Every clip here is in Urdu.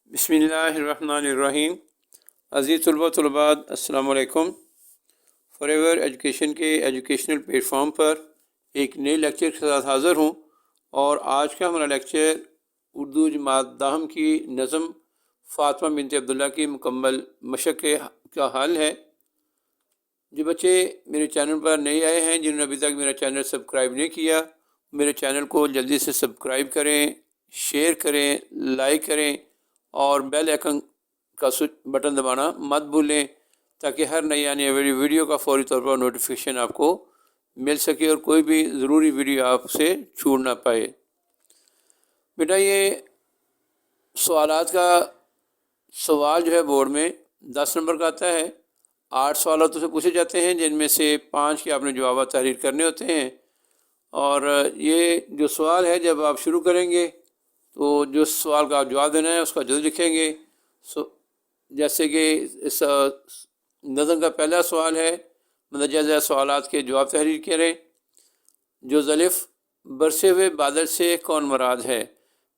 بسم اللہ الرحمن الرحیم۔ عزیز طلباء طلبات السلام علیکم۔ فار ایور ایجوکیشن کے ایجوکیشنل پلیٹ فارم پر ایک نئے لیکچر کے ساتھ حاضر ہوں، اور آج کا ہمارا لیکچر اردو جماعت داہم کی نظم فاطمہ بنت عبداللہ کی مکمل مشق کا حل ہے۔ جو بچے میرے چینل پر نئے آئے ہیں، جنہوں نے ابھی تک میرا چینل سبسکرائب نہیں کیا، میرے چینل کو جلدی سے سبسکرائب کریں، شیئر کریں، لائک کریں اور بیل آئکن کا سوئچ بٹن دبانا مت بھولیں، تاکہ ہر نئی آنے والی ویڈیو کا فوری طور پر نوٹیفیکیشن آپ کو مل سکے اور کوئی بھی ضروری ویڈیو آپ سے چھوٹ نہ پائے۔ بیٹا یہ سوالات کا سوال جو ہے بورڈ میں 10 نمبر کا آتا ہے۔ 8 سوالات سے پوچھے جاتے ہیں، جن میں سے 5 کے آپ نے جوابات تحریر کرنے ہوتے ہیں۔ اور یہ جو سوال ہے، جب آپ شروع کریں گے تو جو سوال کا آپ جواب دینا ہے اس کا جلد لکھیں گے۔ جیسے کہ اس نظم کا پہلا سوال ہے، مندرجہ سوالات کے جواب تحریر کریں۔ جو ظلف برسے ہوئے بادل سے کون مراد ہے؟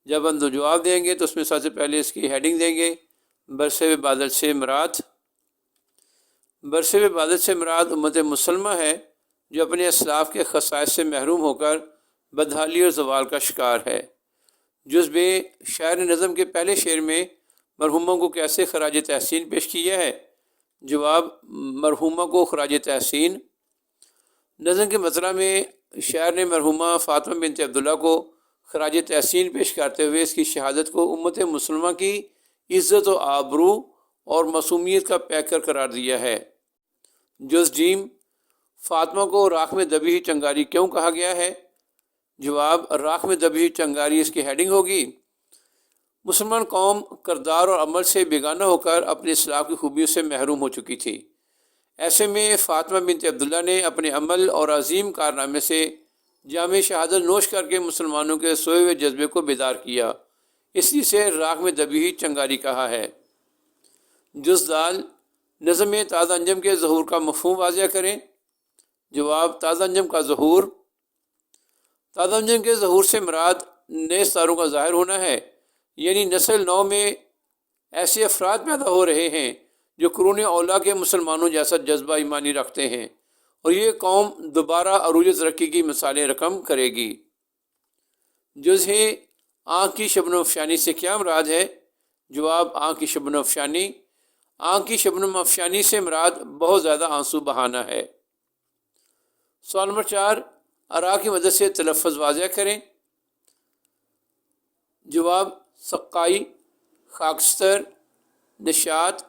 جب ہم دو جواب دیں گے تو اس میں سب سے پہلے اس کی ہیڈنگ دیں گے، برسے ہوئے بادل سے مراد۔ برسے ہوئے بادل سے مراد امت مسلمہ ہے، جو اپنے اسلاف کے خصائص سے محروم ہو کر بدحالی اور زوال کا شکار ہے۔ جزء شاعر نے نظم کے پہلے شعر میں مرحوموں کو کیسے خراج تحسین پیش کیا ہے؟ جواب، مرحومہ کو خراج تحسین۔ نظم کے مطلع میں شاعر نے مرحومہ فاطمہ بنت عبداللہ کو خراج تحسین پیش کرتے ہوئے اس کی شہادت کو امت مسلمہ کی عزت و آبرو اور معصومیت کا پیکر قرار دیا ہے۔ جزء جیم، فاطمہ کو راکھ میں دبی ہوئی چنگاری کیوں کہا گیا ہے؟ جواب، راکھ میں دبی ہوئی چنگاری اس کی ہیڈنگ ہوگی۔ مسلمان قوم کردار اور عمل سے بیگانہ ہو کر اپنے اصلاح کی خوبیوں سے محروم ہو چکی تھی۔ ایسے میں فاطمہ بنت عبداللہ نے اپنے عمل اور عظیم کارنامے سے جام شہادت نوش کر کے مسلمانوں کے سوئے ہوئے جذبے کو بیدار کیا، اس لیے سے راکھ میں دبی ہوئی چنگاری کہا ہے۔ جزء دال، نظم میں تازہ انجم کے ظہور کا مفہوم واضح کریں۔ جواب، تازہ انجم کا ظہور، تازہ انجم کے ظہور سے مراد نئے ستاروں کا ظاہر ہونا ہے، یعنی نسل نو میں ایسے افراد پیدا ہو رہے ہیں جو قرون اولیٰ کے مسلمانوں جیسا جذبہ ایمانی رکھتے ہیں، اور یہ قوم دوبارہ عروج ترقی کی مثالیں رقم کرے گی۔ جزء آنکھ کی شبنم افشانی سے کیا مراد ہے؟ جواب، آنکھ کی شبنم افشانی، آنکھ کی شبنم افشانی سے مراد بہت زیادہ آنسو بہانا ہے۔ سوال نمبر 4، ارا کی مدد سے تلفظ واضح کریں۔ جواب، سقائی، خاکستر، نشاط،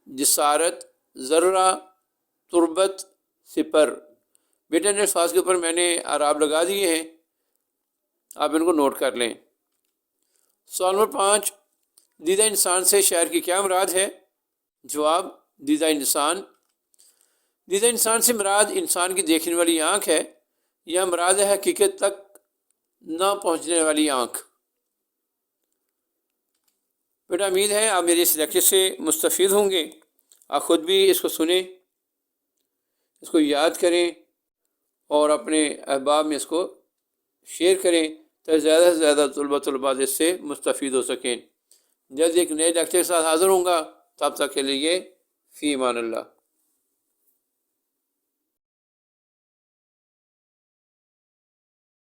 جسارت، ذرہ، تربت، سپر۔ بیٹا نے الفاظ کے اوپر میں نے اعراب لگا دیے ہیں، آپ ان کو نوٹ کر لیں۔ سوال نمبر 5، دیدہ انسان سے شاعر کی کیا مراد ہے؟ جواب، دیدہ انسان، دیدہ انسان سے مراد انسان کی دیکھنے والی آنکھ ہے، یا مراد ہے حقیقت تک نہ پہنچنے والی آنکھ۔ بیٹا امید ہے آپ میرے اس لیکچر سے مستفید ہوں گے۔ آپ خود بھی اس کو سنیں، اس کو یاد کریں اور اپنے احباب میں اس کو شیئر کریں، تاکہ زیادہ سے زیادہ طلباء اس سے مستفید ہو سکیں۔ جلد ایک نئے لیکچر کے ساتھ حاضر ہوں گا، تب تک کے لیے فی امان اللہ۔